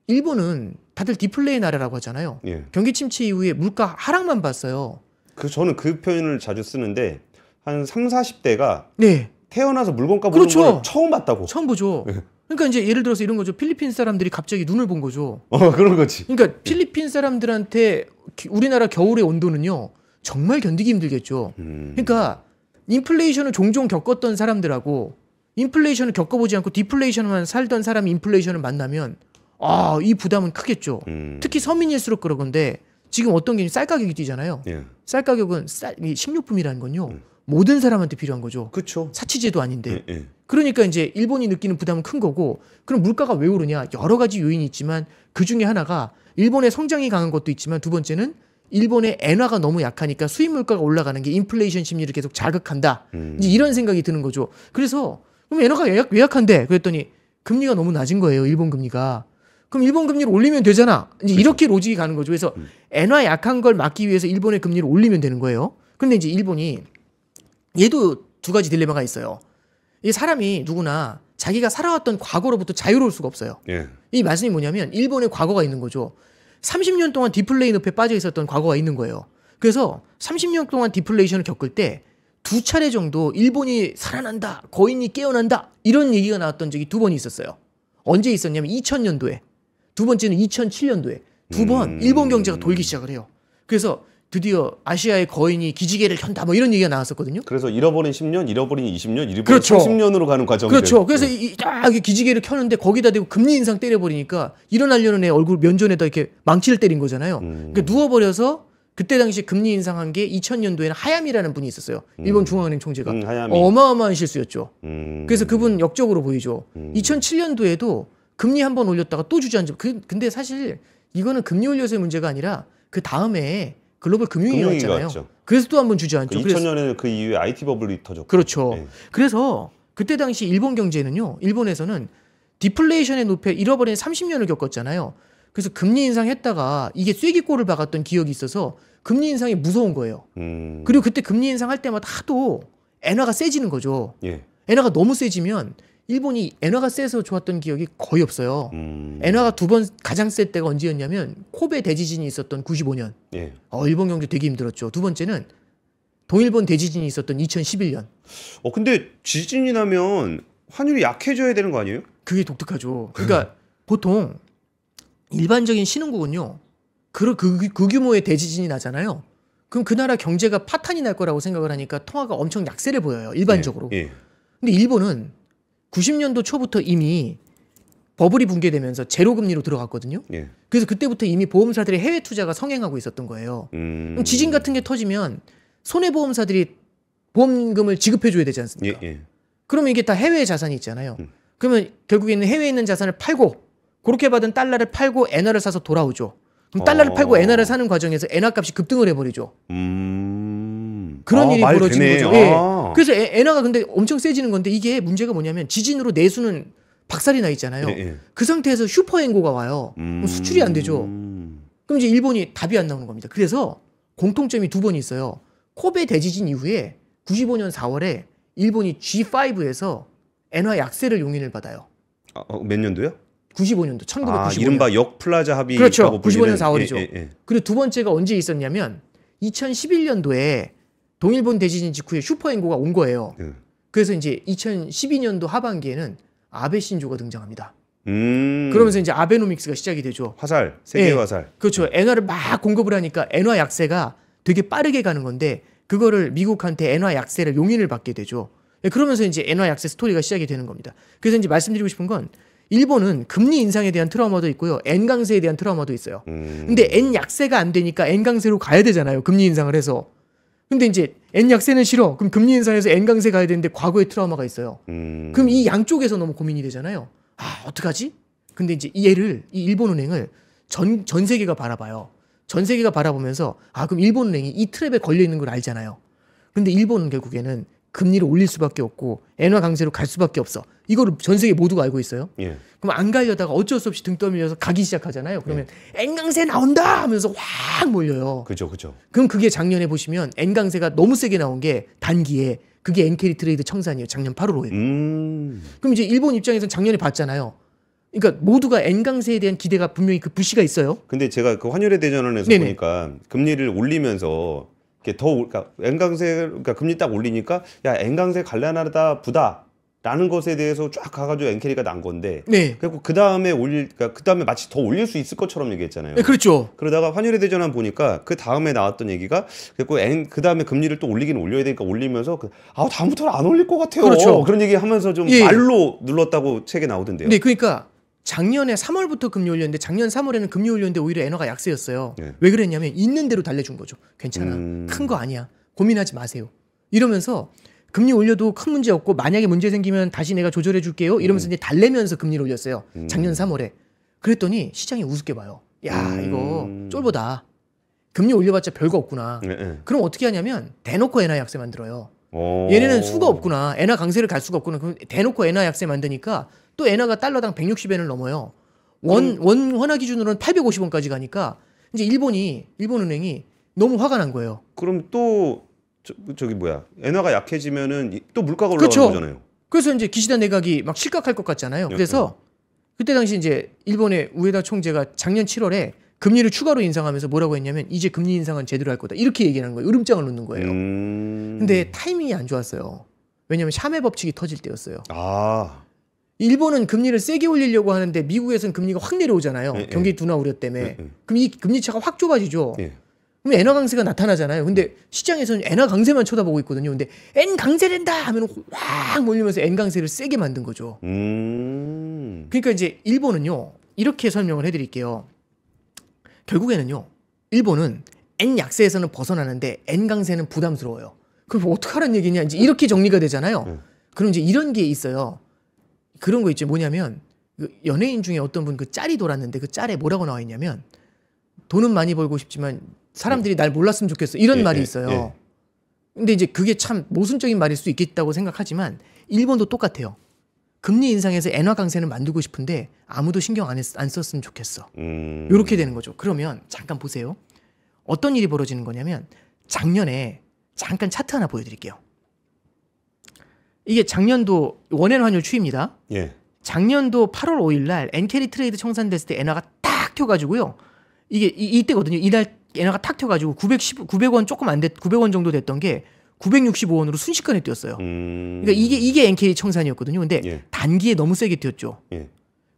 일본은 다들 디플레이 나라라고 하잖아요. 예. 경기 침체 이후에 물가 하락만 봤어요. 저는 그 표현을 자주 쓰는데 한 3, 40대가 네. 태어나서 물건값 보는 그렇죠. 걸 처음 봤다고. 처음 보죠. 그러니까 이제 예를 들어서 이런 거죠. 필리핀 사람들이 갑자기 눈을 본 거죠. 그런 거지. 그러니까 필리핀 사람들한테 우리나라 겨울의 온도는요. 정말 견디기 힘들겠죠. 그러니까 인플레이션을 종종 겪었던 사람들하고 인플레이션을 겪어보지 않고 디플레이션만 살던 사람이 인플레이션을 만나면 이 부담은 크겠죠. 특히 서민일수록 그런 건데 지금 어떤 게 쌀 가격이 뛰잖아요. 예. 쌀 가격은 이 식료품이라는 건요. 모든 사람한테 필요한 거죠. 그렇죠. 사치제도 아닌데. 예. 그러니까 이제 일본이 느끼는 부담은 큰 거고 그럼 물가가 왜 오르냐? 여러 가지 요인이 있지만 그 중에 하나가 일본의 성장이 강한 것도 있지만 두 번째는 일본의 엔화가 너무 약하니까 수입 물가가 올라가는 게 인플레이션 심리를 계속 자극한다. 이제 이런 생각이 드는 거죠. 그래서 그럼 엔화가 왜 약한데? 그랬더니 금리가 너무 낮은 거예요. 일본 금리가. 그럼 일본 금리를 올리면 되잖아. 이제 이렇게 로직이 가는 거죠. 그래서 엔화 약한 걸 막기 위해서 일본의 금리를 올리면 되는 거예요. 근데 이제 일본이 얘도 두 가지 딜레마가 있어요. 이 사람이 누구나 자기가 살아왔던 과거로부터 자유로울 수가 없어요. 예. 이 말씀이 뭐냐면 일본의 과거가 있는 거죠. 30년 동안 디플레이 늪에 빠져 있었던 과거가 있는 거예요. 그래서 30년 동안 디플레이션을 겪을 때 두 차례 정도 일본이 살아난다, 거인이 깨어난다 이런 얘기가 나왔던 적이 두 번 있었어요. 언제 있었냐면 2000년도에 두 번째는 2007년도에 두 번 일본 경제가 돌기 시작을 해요. 그래서 드디어 아시아의 거인이 기지개를 켠다 뭐 이런 얘기가 나왔었거든요. 그래서 잃어버린 10년, 잃어버린 20년, 잃어버린 그렇죠. 30년으로 가는 과정이죠. 그렇죠. 그래서 딱 기지개를 켜는데 거기다 대고 금리 인상 때려버리니까 일어나려는 애 얼굴 면전에다 이렇게 망치를 때린 거잖아요. 그러니까 누워버려서 그때 당시 금리 인상한 게 2000년도에는 하야미라는 분이 있었어요. 일본 중앙은행 총재가. 하야미. 어마어마한 실수였죠. 그래서 그분 역적으로 보이죠. 2007년도에도 금리 한 번 올렸다가 또 주저앉아. 근데 사실 이거는 금리 올려서의 문제가 아니라 그 다음에 글로벌 금융위기가 금융위기가 왔잖아요. 왔죠. 그래서 또 한 번 주저앉죠. 그 2000년에는 그 이후에 IT 버블이 터졌고. 그렇죠. 예. 그래서 그때 당시 일본 경제는요. 일본에서는 디플레이션의 늪에 잃어버린 30년을 겪었잖아요. 그래서 금리 인상했다가 이게 쐐기골을 박았던 기억이 있어서 금리 인상이 무서운 거예요. 그리고 그때 금리 인상할 때마다 하도 엔화가 세지는 거죠. 예. 엔화가 너무 세지면 일본이 엔화가 세서 좋았던 기억이 거의 없어요. 엔화가 두 번 가장 셀 때가 언제였냐면 코베 대지진이 있었던 95년. 예. 일본 경제 되게 힘들었죠. 두 번째는 동일본 대지진이 있었던 2011년. 근데 지진이 나면 환율이 약해져야 되는 거 아니에요? 그게 독특하죠. 그러니까 보통 일반적인 신흥국은요. 그 규모의 대지진이 나잖아요. 그럼 그 나라 경제가 파탄이 날 거라고 생각을 하니까 통화가 엄청 약세를 보여요. 일반적으로. 예. 근데 일본은 90년도 초부터 이미 버블이 붕괴되면서 제로 금리로 들어갔거든요. 예. 그래서 그때부터 이미 보험사들의 해외 투자가 성행하고 있었던 거예요. 그럼 지진 같은 게 터지면 손해보험사들이 보험금을 지급해줘야 되지 않습니까? 예. 그러면 이게 다 해외 자산이 있잖아요. 그러면 결국에는 해외에 있는 자산을 팔고 그렇게 받은 달러를 팔고 엔화를 사서 돌아오죠. 그럼 달러를 팔고 엔화를 사는 과정에서 엔화 값이 급등을 해버리죠. 그런 일이 벌어지는 거죠. 예. 그래서 엔화가 근데 엄청 세지는 건데 이게 문제가 뭐냐면 지진으로 내수는 박살이 나 있잖아요. 예. 그 상태에서 슈퍼앵고가 와요. 그럼 수출이 안 되죠. 그럼 이제 일본이 답이 안 나오는 겁니다. 그래서 공통점이 두 번 있어요. 코베 대지진 이후에 95년 4월에 일본이 G5에서 엔화 약세를 용인을 받아요. 몇 년도요? 95년도, 1995년. 이른바 역플라자 합의. 그렇죠. 95년 4월이죠. 예. 그리고 두 번째가 언제 있었냐면 2011년도에 동일본 대지진 직후에 슈퍼앵고가 온 거예요. 그래서 이제 2012년도 하반기에는 아베 신조가 등장합니다. 그러면서 이제 아베노믹스가 시작이 되죠. 화살, 세계 예. 화살. 그렇죠. 엔화를 막 공급을 하니까 엔화 약세가 되게 빠르게 가는 건데 그거를 미국한테 엔화 약세를 용인을 받게 되죠. 예, 그러면서 이제 엔화 약세 스토리가 시작이 되는 겁니다. 그래서 이제 말씀드리고 싶은 건 일본은 금리 인상에 대한 트라우마도 있고요. 엔 강세에 대한 트라우마도 있어요. 근데 엔 약세가 안 되니까 엔 강세로 가야 되잖아요. 금리 인상을 해서. 근데 이제 엔 약세는 싫어. 그럼 금리 인상해서 엔 강세 가야 되는데 과거의 트라우마가 있어요. 그럼 이 양쪽에서 너무 고민이 되잖아요. 어떡하지? 근데 이제 이 일본은행을 전 세계가 바라봐요. 전 세계가 바라보면서 그럼 일본은행이 이 트랩에 걸려 있는 걸 알잖아요. 근데 일본은 결국에는 금리를 올릴 수밖에 없고 엔화 강세로 갈 수밖에 없어. 이거를 전 세계 모두가 알고 있어요. 예. 그럼 안 가려다가 어쩔 수 없이 등 떠밀려서 가기 시작하잖아요. 그러면 엔 강세 나온다 하면서 확 몰려요. 그죠. 그럼 그게 작년에 보시면 엔 강세가 너무 세게 나온 게 단기에 그게 엔캐리 트레이드 청산이에요. 작년 8월 5일. 그럼 이제 일본 입장에서는 작년에 봤잖아요. 그러니까 모두가 엔 강세에 대한 기대가 분명히 그 불씨가 있어요. 근데 제가 그 환율의 대전환에서 네네. 보니까 금리를 올리면서 이게 그러니까 엔강세, 그러니까 금리 딱 올리니까 야 엔강세 갈라나다 부다라는 것에 대해서 쫙 가가지고 엔캐리가 난 건데. 네. 그리고 그 다음에 그 다음에 마치 더 올릴 수 있을 것처럼 얘기했잖아요. 네, 그렇죠. 그러다가 환율의 대전환 보니까 그 다음에 나왔던 얘기가 그 다음에 금리를 또 올리긴 올려야 되니까 올리면서 다음부터는 안 올릴 것 같아요. 그렇죠. 그런 얘기 하면서 좀 예. 말로 눌렀다고 책에 나오던데요. 네, 그러니까 작년에 3월부터 금리 올렸는데 작년 3월에는 금리 올렸는데 오히려 엔화가 약세였어요. 네. 왜 그랬냐면 있는 대로 달래준 거죠. 괜찮아. 큰 거 아니야. 고민하지 마세요. 이러면서 금리 올려도 큰 문제 없고 만약에 문제 생기면 다시 내가 조절해 줄게요. 이러면서 이제 달래면서 금리를 올렸어요. 작년 3월에. 그랬더니 시장이 우습게 봐요. 야 이거 쫄보다. 금리 올려봤자 별거 없구나. 그럼 어떻게 하냐면 대놓고 엔화 약세 만들어요. 얘네는 수가 없구나. 엔화 강세를 갈 수가 없구나. 그럼 대놓고 엔화 약세 만드니까 또 엔화가 달러당 160엔을 넘어요. 원화 기준으로는 850원까지 가니까 이제 일본은행이 너무 화가 난 거예요. 그럼 또 저기 뭐야 엔화가 약해지면은 또 물가가 올라가는 그렇죠. 거잖아요. 그래서 이제 기시다 내각이 막 실각할 것 같잖아요. 그래서 그때 당시 이제 일본의 우에다 총재가 작년 7월에 금리를 추가로 인상하면서 뭐라고 했냐면 이제 금리 인상은 제대로 할 거다. 이렇게 얘기하는 거예요. 으름장을 놓는 거예요. 근데 타이밍이 안 좋았어요. 왜냐하면 샤메 법칙이 터질 때였어요. 일본은 금리를 세게 올리려고 하는데 미국에서는 금리가 확 내려오잖아요. 경기 둔화 우려 때문에. 그럼 이 금리 차가 확 좁아지죠. 그럼 엔화 강세가 나타나잖아요. 근데 시장에서는 엔화 강세만 쳐다보고 있거든요. 근데 엔 강세된다 하면 확 몰리면서 엔 강세를 세게 만든 거죠. 그러니까 이제 일본은요. 이렇게 설명을 해드릴게요. 결국에는요. 일본은 엔 약세에서는 벗어나는데 엔 강세는 부담스러워요. 그럼 어떡하라는 얘기냐. 이제 이렇게 정리가 되잖아요. 그럼 이제 이런 게 있어요. 그런 거 있죠. 뭐냐면 그 연예인 중에 어떤 분 그 짤이 돌았는데 그 짤에 뭐라고 나와 있냐면 돈은 많이 벌고 싶지만 사람들이 날 몰랐으면 좋겠어. 이런 예, 말이 예, 있어요. 예. 근데 이제 그게 참 모순적인 말일 수 있겠다고 생각하지만 일본도 똑같아요. 금리 인상에서 엔화 강세는 만들고 싶은데 아무도 신경 안 썼으면 좋겠어. 이렇게 되는 거죠. 그러면 잠깐 보세요. 어떤 일이 벌어지는 거냐면 작년에 잠깐 차트 하나 보여드릴게요. 이게 작년도 원엔 환율 추이입니다. 예. 작년도 8월 5일 날 엔캐리 트레이드 청산됐을 때 엔화가 딱 튀어가지고요. 이게 이때거든요. 이날 엔화가 탁 튀어가지고 900원 조금 안 됐, 900원 정도 됐던 게 965원으로 순식간에 뛰었어요. 그러니까 이게 엔캐리 청산이었거든요. 근데 예. 단기에 너무 세게 뛰었죠. 예.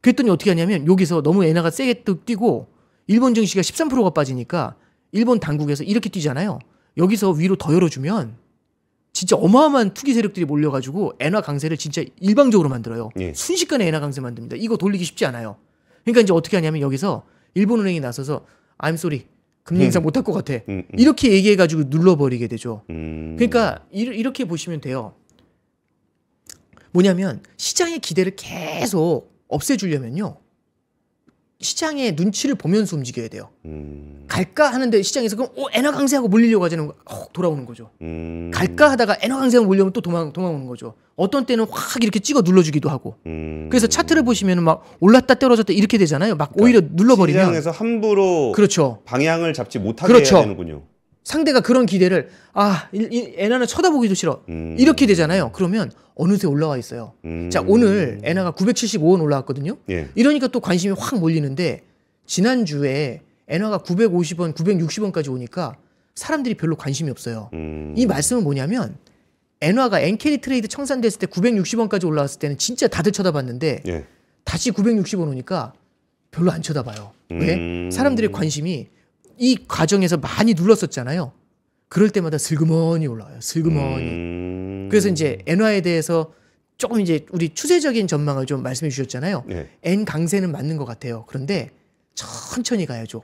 그랬더니 어떻게 하냐면 여기서 너무 엔화가 세게 뛰고 일본 증시가 13%가 빠지니까 일본 당국에서 이렇게 뛰잖아요. 여기서 위로 더 열어주면 진짜 어마어마한 투기 세력들이 몰려가지고 엔화 강세를 진짜 일방적으로 만들어요. 예. 순식간에 엔화 강세 만듭니다. 이거 돌리기 쉽지 않아요. 그러니까 이제 어떻게 하냐면 여기서 일본은행이 나서서 I'm sorry. 금리 인상 못할 것 같아. 이렇게 얘기해가지고 눌러버리게 되죠. 그러니까 이렇게 보시면 돼요. 뭐냐면 시장의 기대를 계속 없애주려면요. 시장의 눈치를 보면서 움직여야 돼요. 갈까 하는데 시장에서 그럼 엔화 강세하고 몰리려고 하자는 돌아오는 거죠. 갈까 하다가 엔화 강세하고 몰려면 또 도망오는 거죠. 어떤 때는 확 이렇게 찍어 눌러주기도 하고. 그래서 차트를 보시면 막 올랐다 떨어졌다 이렇게 되잖아요. 막 그러니까 오히려 눌러버리면 시장에서 함부로 그렇죠. 방향을 잡지 못하게 그렇죠. 해야 되는군요. 상대가 그런 기대를 엔화는 쳐다보기도 싫어. 이렇게 되잖아요. 그러면 어느새 올라와 있어요. 자, 오늘 엔화가 975원 올라왔거든요. 예. 이러니까 또 관심이 확 몰리는데 지난주에 엔화가 950원, 960원까지 오니까 사람들이 별로 관심이 없어요. 이 말씀은 뭐냐면 엔화가 엔캐리 트레이드 청산됐을 때 960원까지 올라왔을 때는 진짜 다들 쳐다봤는데 예. 다시 960원 오니까 별로 안 쳐다봐요. 왜? 사람들의 관심이 이 과정에서 많이 눌렀었잖아요. 그럴 때마다 슬그머니 올라와요. 슬그머니. 그래서 이제 엔화에 대해서 조금 이제 우리 추세적인 전망을 좀 말씀해 주셨잖아요. 예. 엔 강세는 맞는 것 같아요. 그런데 천천히 가야죠.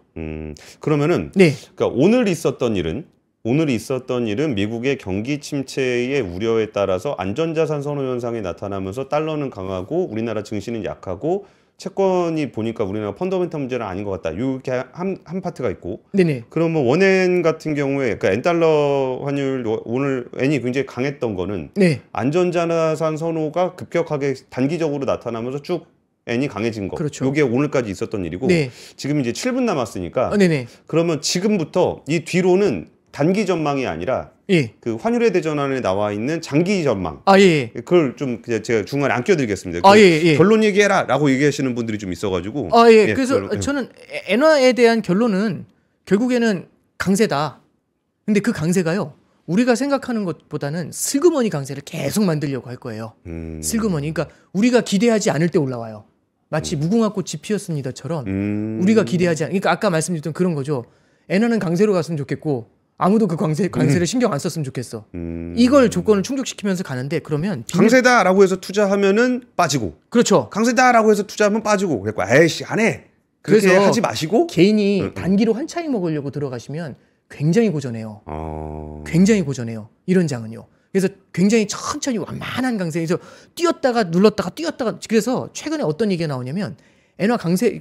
그러면은 네. 그러니까 오늘 있었던 일은 미국의 경기 침체의 우려에 따라서 안전자산 선호 현상이 나타나면서 달러는 강하고 우리나라 증시는 약하고 채권이 보니까 우리나라 펀더멘탈 문제는 아닌 것 같다. 이렇게 한 파트가 있고. 네네. 그러면 원엔 같은 경우에 그러니까 엔달러 환율 오늘 엔이 굉장히 강했던 거는 네. 안전자산 선호가 급격하게 단기적으로 나타나면서 쭉 엔이 강해진 거. 그렇죠. 이게 오늘까지 있었던 일이고 네. 지금 이제 7분 남았으니까 네네. 그러면 지금부터 이 뒤로는 단기 전망이 아니라 예. 그 환율의 대전환에 나와 있는 장기 전망. 아, 예. 그걸 좀 제가 중간에 안 껴드리겠습니다. 아, 예, 예. 결론 얘기해라라고 얘기하시는 분들이 좀 있어가지고. 아, 예. 그래서 결론, 저는 엔화에 대한 결론은 결국에는 강세다. 근데 그 강세가요. 우리가 생각하는 것보다는 슬그머니 강세를 계속 만들려고 할 거예요. 슬그머니. 그러니까 우리가 기대하지 않을 때 올라와요. 마치 무궁화 꽃이 피었습니다처럼 우리가 기대하지 않. 그러니까 아까 말씀드렸던 그런 거죠. 엔화는 강세로 갔으면 좋겠고 아무도 그 강세를 신경 안 썼으면 좋겠어. 이걸 조건을 충족시키면서 가는데 그러면 강세다라고 해서 투자하면은 빠지고. 그렇죠. 강세다라고 해서 투자하면 빠지고. 그래서 에이씨 안 해. 그렇게 그래서 하지 마시고. 개인이 단기로 한 차익 먹으려고 들어가시면 굉장히 고전해요. 굉장히 고전해요. 이런 장은요. 그래서 굉장히 천천히 완만한 강세에서 뛰었다가 눌렀다가 뛰었다가. 그래서 최근에 어떤 얘기가 나오냐면 엔화 강세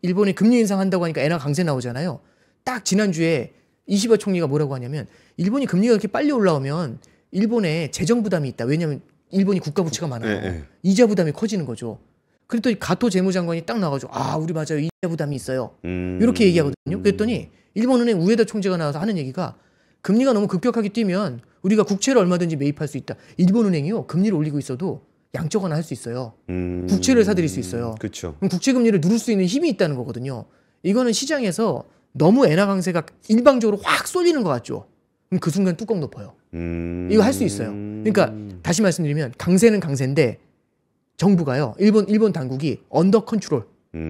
일본이 금리 인상한다고 하니까 엔화 강세 나오잖아요. 딱 지난주에 이시바 총리가 뭐라고 하냐면 일본이 금리가 그렇게 빨리 올라오면 일본에 재정 부담이 있다. 왜냐하면 일본이 국가 부채가 많아요. 네. 이자 부담이 커지는 거죠. 그랬더니 가토 재무장관이 딱 나가지고 우리 맞아요. 이자 부담이 있어요. 이렇게 얘기하거든요. 그랬더니 일본은행 우에다 총재가 나와서 하는 얘기가 금리가 너무 급격하게 뛰면 우리가 국채를 얼마든지 매입할 수 있다. 일본은행이요. 금리를 올리고 있어도 양적 완화할 수 있어요. 국채를 사들일 수 있어요. 그렇죠. 그럼 국채 금리를 누를 수 있는 힘이 있다는 거거든요. 이거는 시장에서 너무 엔화 강세가 일방적으로 확 쏠리는 것 같죠. 그럼 그 순간 뚜껑 덮어요. 이거 할 수 있어요. 그러니까 다시 말씀드리면 강세는 강세인데 정부가요. 일본 당국이 언더 컨트롤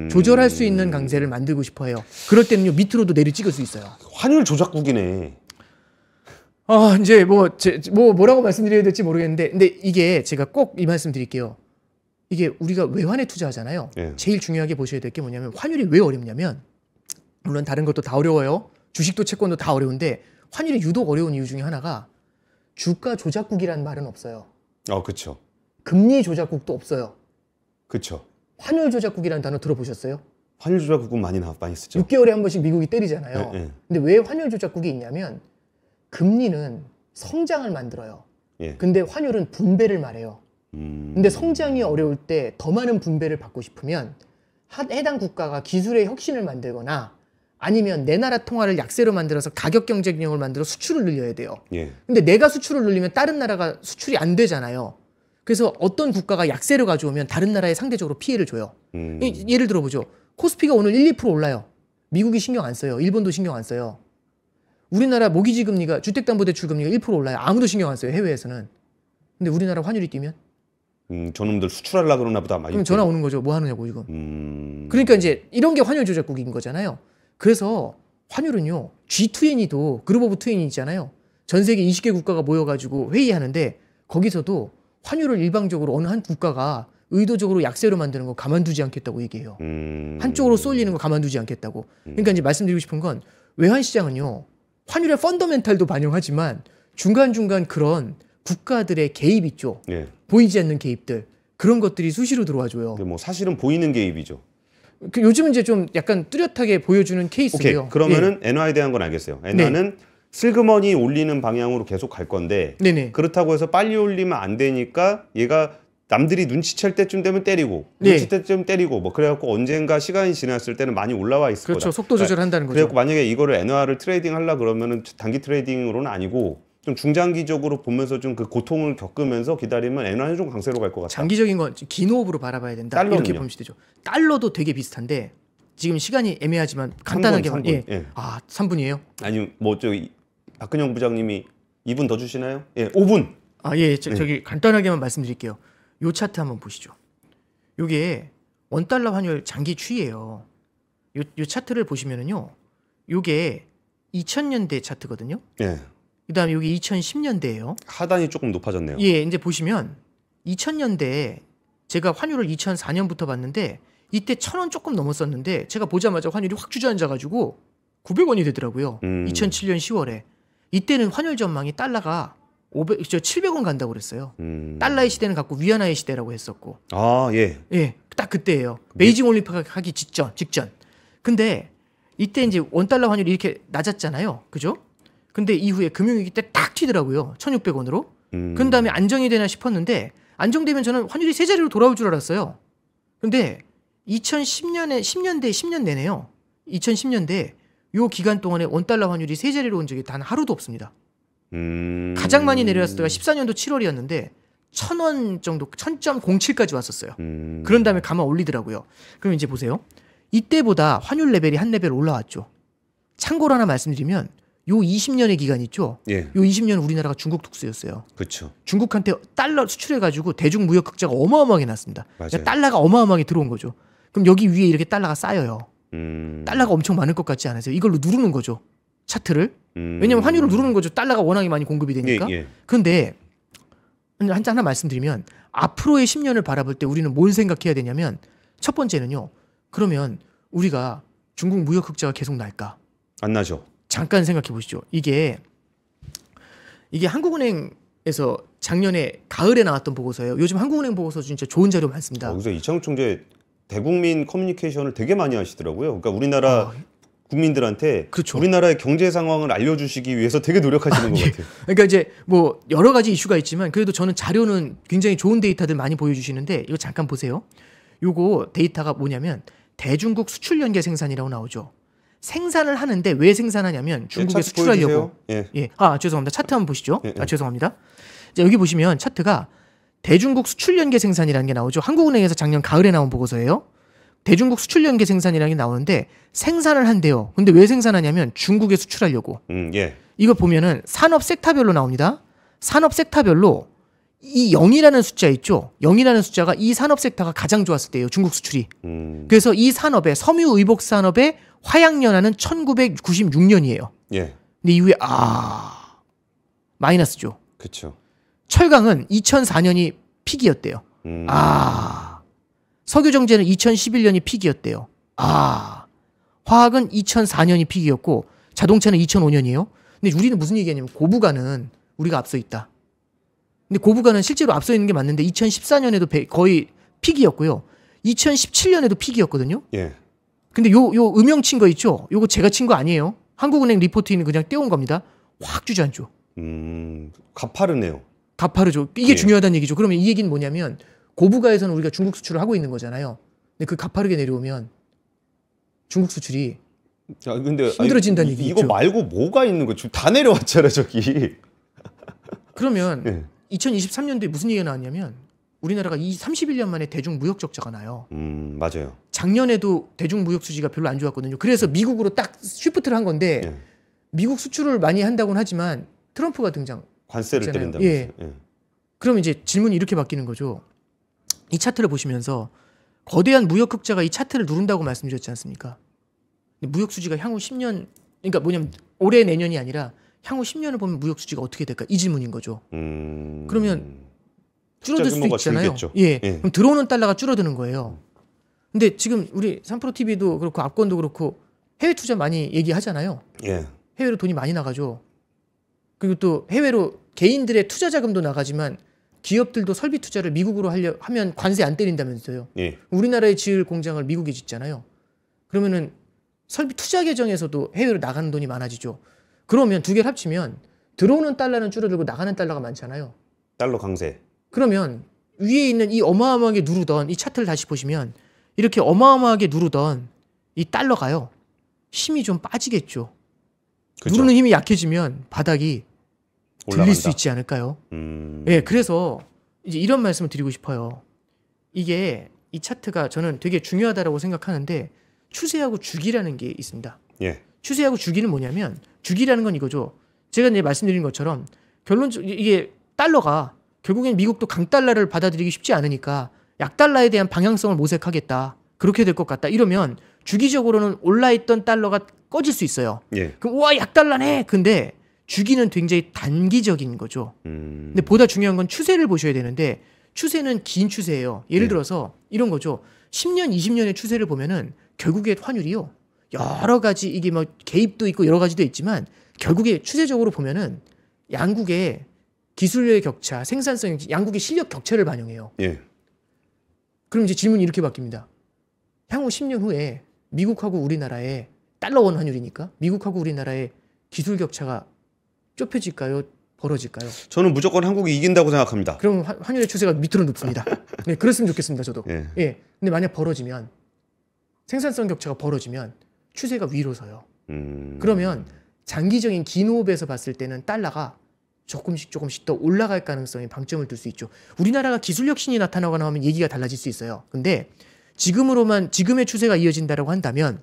조절할 수 있는 강세를 만들고 싶어해요. 그럴 때는요 밑으로도 내리 찍을 수 있어요. 환율 조작국이네. 이제 뭐라고 말씀드려야 될지 모르겠는데, 근데 이게 제가 꼭 이 말씀 드릴게요. 이게 우리가 외환에 투자하잖아요. 예. 제일 중요하게 보셔야 될 게 뭐냐면 환율이 왜 어렵냐면 물론 다른 것도 다 어려워요. 주식도 채권도 다 어려운데 환율이 유독 어려운 이유 중에 하나가 주가 조작국이라는 말은 없어요. 그렇죠. 금리 조작국도 없어요. 그렇죠. 환율 조작국이라는 단어 들어보셨어요? 환율 조작국 많이 쓰죠. 6개월에 한 번씩 미국이 때리잖아요. 네, 네. 근데 왜 환율 조작국이 있냐면 금리는 성장을 만들어요. 예. 근데 환율은 분배를 말해요. 근데 성장이 어려울 때 더 많은 분배를 받고 싶으면 해당 국가가 기술의 혁신을 만들거나 아니면 내 나라 통화를 약세로 만들어서 가격 경쟁력을 만들어 수출을 늘려야 돼요. 예. 근데 내가 수출을 늘리면 다른 나라가 수출이 안 되잖아요. 그래서 어떤 국가가 약세를 가져오면 다른 나라에 상대적으로 피해를 줘요. 예를 들어보죠. 코스피가 오늘 1, 2% 올라요. 미국이 신경 안 써요. 일본도 신경 안 써요. 우리나라 모기지 금리가 주택담보대출 금리가 1% 올라요. 아무도 신경 안 써요. 해외에서는. 근데 우리나라 환율이 뛰면 저놈들 수출하려고 그러나 보다. 그럼 전화 오는 거죠. 뭐 하느냐고 지금. 그러니까 이제 이런 게 환율 조작국인 거잖아요. 그래서 환율은요. G20도 그룹 오브 20 있잖아요. 전 세계 20개 국가가 모여가지고 회의하는데 거기서도 환율을 일방적으로 어느 한 국가가 의도적으로 약세로 만드는 거 가만두지 않겠다고 얘기해요. 한쪽으로 쏠리는 거 가만두지 않겠다고. 그러니까 이제 말씀드리고 싶은 건 외환시장은요. 환율의 펀더멘탈도 반영하지만 중간중간 그런 국가들의 개입 있죠. 예. 보이지 않는 개입들. 그런 것들이 수시로 들어와줘요. 뭐 사실은 보이는 개입이죠. 요즘은 이제 좀 약간 뚜렷하게 보여주는 케이스고요. 오케이. 그러면은 엔화에 대한 건 알겠어요. 엔화는 슬그머니 올리는 방향으로 계속 갈 건데 네네. 그렇다고 해서 빨리 올리면 안 되니까 얘가 남들이 눈치챌 때쯤 되면 때리고 눈치챌 때쯤 때리고 뭐 그래갖고 언젠가 시간이 지났을 때는 많이 올라와 있을 그렇죠. 거다. 속도 조절한다는 거죠. 그래갖고 만약에 이거를 엔화를 트레이딩 하려 그러면은 단기 트레이딩으로는 아니고 좀 중장기적으로 보면서 좀 그 고통을 겪으면서 기다리면 엔화는 좀 강세로 갈 것 같다. 장기적인 건 긴 호흡으로 바라봐야 된다. 달러는요? 이렇게 보시면 되죠. 달러도 되게 비슷한데 지금 시간이 애매하지만 간단하게만 3분. 예. 아, 3분이에요? 아니 뭐 저기 박근영 부장님이 2분 더 주시나요? 예, 5분. 아, 예. 저기 간단하게만 말씀드릴게요. 요 차트 한번 보시죠. 요게 원달러 환율 장기 추이예요. 요 차트를 보시면은요. 요게 2000년대 차트거든요. 예. 그다음에 여기 2010년대예요. 하단이 조금 높아졌네요. 예, 이제 보시면 2000년대에 제가 환율을 2004년부터 봤는데 이때 1000원 조금 넘었었는데 제가 보자마자 환율이 확 주저앉아가지고 900원이 되더라고요. 2007년 10월에 이때는 환율 전망이 달러가 700원 간다고 그랬어요. 달러의 시대는 갖고 위안화의 시대라고 했었고. 아, 예. 예, 딱 그때예요. 베이징 올림픽 하기 직전. 근데 이때 이제 원달러 환율이 이렇게 낮았잖아요. 그죠? 근데 이후에 금융위기 때 딱 튀더라고요. 1,600원으로. 그 다음에 안정이 되나 싶었는데 안정되면 저는 환율이 세 자리로 돌아올 줄 알았어요. 근데 2010년에 10년 내내요. 2010년대 요 기간 동안에 원달러 환율이 세 자리로 온 적이 단 하루도 없습니다. 가장 많이 내려왔을 때가 14년도 7월이었는데 1,000원 정도 1,000.07까지 왔었어요. 그런 다음에 가만 올리더라고요. 그럼 이제 보세요. 이때보다 환율 레벨이 한 레벨 올라왔죠. 참고로 하나 말씀드리면 요 20년의 기간 있죠. 예. 요 20년은 우리나라가 중국 특수였어요. 그렇죠. 중국한테 달러 수출해가지고 대중 무역 극자가 어마어마하게 났습니다. 그러니까 달러가 어마어마하게 들어온 거죠. 그럼 여기 위에 이렇게 달러가 쌓여요. 달러가 엄청 많을 것 같지 않으세요? 이걸로 누르는 거죠. 차트를. 왜냐면 환율을 누르는 거죠. 달러가 워낙에 많이 공급이 되니까. 예. 그런데 하나 말씀드리면 앞으로의 10년을 바라볼 때 우리는 뭘 생각해야 되냐면 첫 번째는요. 그러면 우리가 중국 무역 흑자가 계속 날까? 안 나죠. 잠깐 생각해 보시죠. 이게 한국은행에서 작년에 가을에 나왔던 보고서예요. 요즘 한국은행 보고서 진짜 좋은 자료 많습니다. 여기서 이창욱 총재 대국민 커뮤니케이션을 되게 많이 하시더라고요. 그러니까 우리나라 국민들한테 그렇죠. 우리나라의 경제 상황을 알려주시기 위해서 되게 노력하시는 것 같아요. 그러니까 이제 뭐 여러 가지 이슈가 있지만 그래도 저는 자료는 굉장히 좋은 데이터들 많이 보여주시는데 이거 잠깐 보세요. 요거 데이터가 뭐냐면 대중국 수출 연계 생산이라고 나오죠. 생산을 하는데 왜 생산하냐면 중국에 수출하려고. 예. 죄송합니다. 차트 한번 보시죠. 예. 죄송합니다. 자, 여기 보시면 차트가 대중국 수출 연계 생산이라는 게 나오죠. 한국은행에서 작년 가을에 나온 보고서예요. 대중국 수출 연계 생산이라는 게 나오는데 생산을 한대요. 근데 왜 생산하냐면 중국에 수출하려고. 예. 이거 보면은 산업 섹터별로 나옵니다. 산업 섹터별로 이 0이라는 숫자 있죠. 0이라는 숫자가 이 산업 섹터가 가장 좋았을 때예요. 중국 수출이. 그래서 이 산업의 섬유 의복 산업의 화약연화는 1996년이에요. 예. 근데 이후에 마이너스죠. 그렇죠. 철강은 2004년이 픽이었대요. 석유정제는 2011년이 픽이었대요. 화학은 2004년이 픽이었고 자동차는 2005년이에요. 근데 우리는 무슨 얘기하냐면 고부가는 우리가 앞서 있다. 근데 고부가는 실제로 앞서 있는 게 맞는데 2014년에도 거의 픽이었고요. 2017년에도 픽이었거든요. 예. 근데 요 음영 친 거 있죠? 요거 제가 친 거 아니에요. 한국은행 리포트에는 그냥 떼온 겁니다. 확 주저앉죠. 가파르네요. 가파르죠. 이게 예. 중요하다는 얘기죠. 그러면 이 얘기는 뭐냐면 고부가에서는 우리가 중국 수출을 하고 있는 거잖아요. 근데 그 가파르게 내려오면 중국 수출이 야, 근데 힘들어진다는 얘기죠. 이거 말고 뭐가 있는 거죠? 다 내려왔잖아 저기. 그러면 예. 2023년도에 무슨 얘기가 나왔냐면 우리나라가 이 31년 만에 대중 무역 적자가 나요. 맞아요. 작년에도 대중 무역 수지가 별로 안 좋았거든요. 그래서 미국으로 딱 쉬프트를 한 건데 예. 미국 수출을 많이 한다고는 하지만 트럼프가 등장. 관세를 있잖아요. 때린다면서요. 예. 그럼 이제 질문이 이렇게 바뀌는 거죠. 이 차트를 보시면서 거대한 무역 흑자가 이 차트를 누른다고 말씀드렸지 않습니까? 근데 무역 수지가 향후 10년, 그러니까 뭐냐면 올해 내년이 아니라 향후 10년을 보면 무역 수지가 어떻게 될까? 이 질문인 거죠. 그러면 줄어들 수도 규모가 있잖아요. 줄겠죠. 예. 예. 그럼 들어오는 달러가 줄어드는 거예요. 근데 지금 우리 삼프로 TV도 그렇고 압권도 그렇고 해외 투자 많이 얘기하잖아요. 예. 해외로 돈이 많이 나가죠. 그리고 또 해외로 개인들의 투자 자금도 나가지만 기업들도 설비 투자를 미국으로 하면 관세 안 때린다면서요. 예. 우리나라에 지을 공장을 미국에 짓잖아요. 그러면은 설비 투자 계정에서도 해외로 나가는 돈이 많아지죠. 그러면 두 개를 합치면 들어오는 달러는 줄어들고 나가는 달러가 많잖아요. 달러 강세. 그러면 위에 있는 이 어마어마하게 누르던 이 차트를 다시 보시면 이렇게 어마어마하게 누르던 이 달러가요. 힘이 좀 빠지겠죠. 그죠? 누르는 힘이 약해지면 바닥이 들릴 올라간다. 수 있지 않을까요? 음. 예, 그래서 이제 이런 말씀을 드리고 싶어요. 이게 이 차트가 저는 되게 중요하다고 생각하는데 추세하고 주기라는 게 있습니다. 예. 추세하고 주기는 뭐냐면 주기라는 건 이거죠. 제가 이제 말씀드린 것처럼 결론적으로 이게 달러가 결국엔 미국도 강달러를 받아들이기 쉽지 않으니까 약달러에 대한 방향성을 모색하겠다. 그렇게 될 것 같다. 이러면 주기적으로는 올라있던 달러가 꺼질 수 있어요. 예. 그럼 와 약달러네. 근데 주기는 굉장히 단기적인 거죠. 근데 보다 중요한 건 추세를 보셔야 되는데 추세는 긴 추세예요. 예를 네. 들어서 이런 거죠. 10년, 20년의 추세를 보면은 결국에 환율이요. 여러 가지 이게 뭐 개입도 있고 여러 가지도 있지만 결국에 추세적으로 보면은 양국의 기술력의 격차, 생산성, 양국의 실력 격차를 반영해요. 예. 그럼 이제 질문이 이렇게 바뀝니다. 향후 10년 후에 미국하고 우리나라의 달러원 환율이니까 미국하고 우리나라의 기술 격차가 좁혀질까요? 벌어질까요? 저는 무조건 한국이 이긴다고 생각합니다. 그럼 환율의 추세가 밑으로 눕습니다. 네, 그랬으면 좋겠습니다. 저도. 예. 예. 근데 만약 벌어지면 생산성 격차가 벌어지면 추세가 위로 서요. 그러면 장기적인 긴 호흡에서 봤을 때는 달러가 조금씩 더 올라갈 가능성에 방점을 둘 수 있죠. 우리나라가 기술 혁신이 나타나거나 하면 얘기가 달라질 수 있어요. 근데 지금의 추세가 이어진다라고 한다면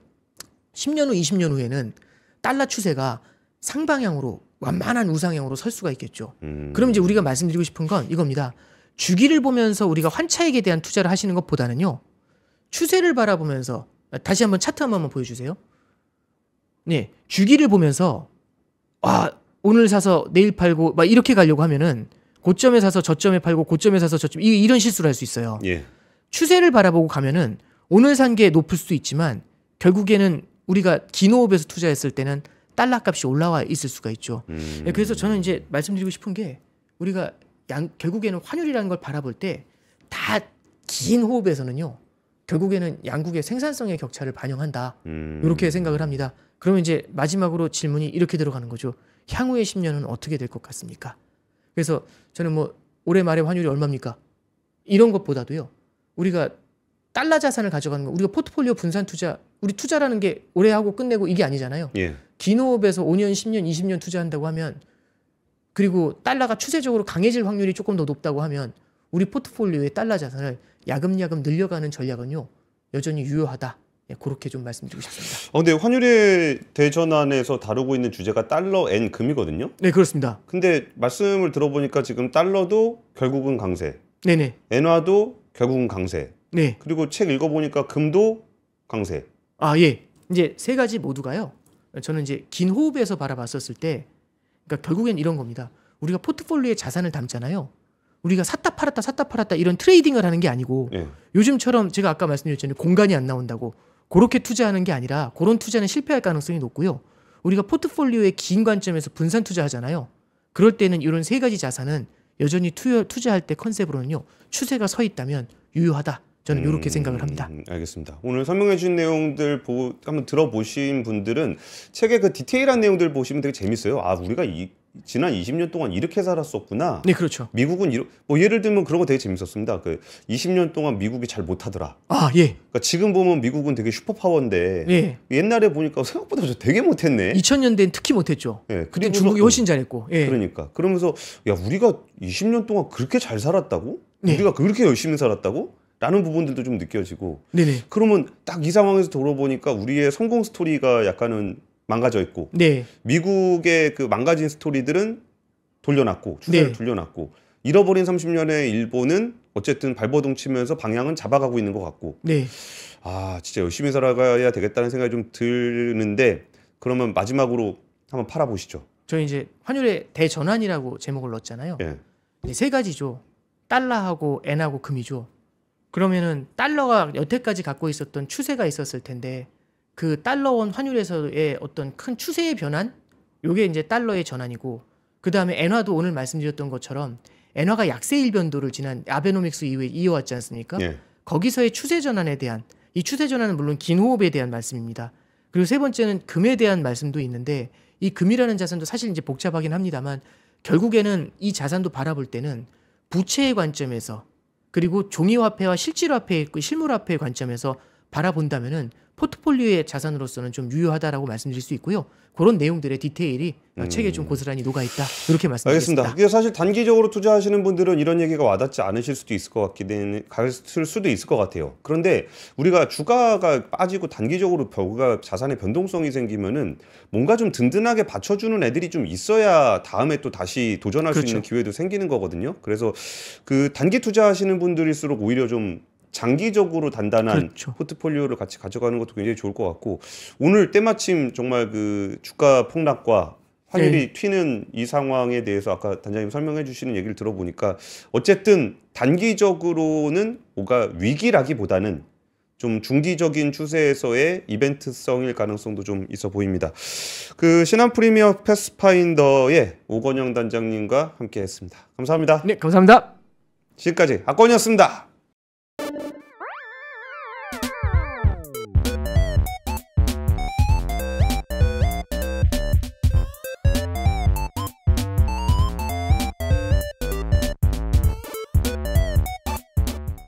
10년 후, 20년 후에는 달러 추세가 상방향으로 완만한 우상향으로 설 수가 있겠죠. 그럼 이제 우리가 말씀드리고 싶은 건 이겁니다. 주기를 보면서 우리가 환차익에 대한 투자를 하시는 것보다는요. 추세를 바라보면서 다시 한번 차트 한번 보여주세요. 네, 주기를 보면서 오늘 사서 내일 팔고 막 이렇게 가려고 하면은 고점에 사서 저점에 팔고 고점에 사서 저점 이런 실수를 할 수 있어요. 예. 추세를 바라보고 가면은 오늘 산 게 높을 수도 있지만 결국에는 우리가 긴 호흡에서 투자했을 때는 달러 값이 올라와 있을 수가 있죠. 그래서 저는 이제 말씀드리고 싶은 게 우리가 결국에는 환율이라는 걸 바라볼 때 다 긴 호흡에서는요. 결국에는 양국의 생산성의 격차를 반영한다. 이렇게 생각을 합니다. 그러면 이제 마지막으로 질문이 이렇게 들어가는 거죠. 향후의 10년은 어떻게 될 것 같습니까? 그래서 저는 뭐 올해 말에 환율이 얼마입니까? 이런 것보다도요. 우리가 달러 자산을 가져가는 거, 우리가 포트폴리오 분산 투자, 우리 투자라는 게 올해 하고 끝내고 이게 아니잖아요. 예. 긴 호흡에서 5년, 10년, 20년 투자한다고 하면 그리고 달러가 추세적으로 강해질 확률이 조금 더 높다고 하면 우리 포트폴리오의 달러 자산을 야금야금 늘려가는 전략은요. 여전히 유효하다. 예, 그렇게 좀 말씀드리고 싶습니다. 근데 환율의 대전환에서 다루고 있는 주제가 달러 엔 금이거든요. 네, 그렇습니다. 근데 말씀을 들어보니까 지금 달러도 결국은 강세, 네네. 엔화도 결국은 강세, 네. 그리고 책 읽어보니까 금도 강세. 예. 이제 세 가지 모두가요. 저는 이제 긴 호흡에서 바라봤었을 때, 그러니까 결국엔 이런 겁니다. 우리가 포트폴리오에 자산을 담잖아요. 우리가 샀다 팔았다 이런 트레이딩을 하는 게 아니고 예. 요즘처럼 제가 아까 말씀드렸잖아요. 공간이 안 나온다고. 그렇게 투자하는 게 아니라 그런 투자는 실패할 가능성이 높고요. 우리가 포트폴리오의 긴 관점에서 분산 투자하잖아요. 그럴 때는 이런 세 가지 자산은 여전히 투자할 때 컨셉으로는요. 추세가 서 있다면 유효하다. 저는 이렇게 생각을 합니다. 알겠습니다. 오늘 설명해 주신 내용들 한번 들어보신 분들은 책의 그 디테일한 내용들 보시면 되게 재밌어요. 아, 우리가 지난 20년 동안 이렇게 살았었구나. 네, 그렇죠. 미국은 뭐 예를 들면 그런 거 되게 재밌었습니다. 그 20년 동안 미국이 잘 못하더라. 아, 예. 그러니까 지금 보면 미국은 되게 슈퍼파워인데 예. 옛날에 보니까 생각보다 되게 못했네. 2000년대는 특히 못했죠. 예. 그때 중국이 훨씬 잘했고. 예. 그러니까 그러면서 야, 우리가 20년 동안 그렇게 잘 살았다고? 네. 우리가 그렇게 열심히 살았다고? 라는 부분들도 좀 느껴지고. 네네. 그러면 딱 이 상황에서 돌아보니까 우리의 성공 스토리가 약간은 망가져 있고, 네. 미국의 그 망가진 스토리들은 돌려놨고, 추세를 네. 돌려놨고, 잃어버린 30년의 일본은 어쨌든 발버둥 치면서 방향은 잡아가고 있는 것 같고, 네. 아, 진짜 열심히 살아가야 되겠다는 생각이 좀 드는데, 그러면 마지막으로 한번 팔아보시죠. 저희 이제 환율의 대전환이라고 제목을 넣었잖아요. 예. 이제 세 가지죠. 달러하고 엔하고 금이죠. 그러면은 달러가 여태까지 갖고 있었던 추세가 있었을 텐데 그 달러원 환율에서의 어떤 큰 추세의 변환, 요게 이제 달러의 전환이고, 그 다음에 엔화도 오늘 말씀드렸던 것처럼 엔화가 약세 일변도를 지난 아베노믹스 이후에 이어왔지 않습니까? 예. 거기서의 추세 전환에 대한, 이 추세 전환은 물론 긴 호흡에 대한 말씀입니다. 그리고 세 번째는 금에 대한 말씀도 있는데, 이 금이라는 자산도 사실 이제 복잡하긴 합니다만 결국에는 이 자산도 바라볼 때는 부채의 관점에서, 그리고 종이화폐와 실질화폐, 실물화폐의 관점에서 바라본다면은 포트폴리오의 자산으로서는 좀 유효하다라고 말씀드릴 수 있고요. 그런 내용들의 디테일이 책에 좀 고스란히 녹아있다, 이렇게 말씀드리겠습니다. 알겠습니다. 이게 사실 단기적으로 투자하시는 분들은 이런 얘기가 와닿지 않으실 수도 있을 것 같아요. 그런데 우리가 주가가 빠지고 단기적으로 자산의 변동성이 생기면은 뭔가 좀 든든하게 받쳐주는 애들이 좀 있어야 다음에 또 다시 도전할 그렇죠. 수 있는 기회도 생기는 거거든요. 그래서 그 단기 투자하시는 분들일수록 오히려 좀 장기적으로 단단한 그렇죠. 포트폴리오를 같이 가져가는 것도 굉장히 좋을 것 같고, 오늘 때마침 정말 그 주가 폭락과 환율이 튀는 이 상황에 대해서 아까 단장님 설명해 주시는 얘기를 들어보니까 어쨌든 단기적으로는 뭔가 위기라기보다는 좀 중기적인 추세에서의 이벤트성일 가능성도 좀 있어 보입니다. 그 신한 프리미엄 패스파인더의 오건영 단장님과 함께 했습니다. 감사합니다. 네, 감사합니다. 지금까지 박건이었습니다.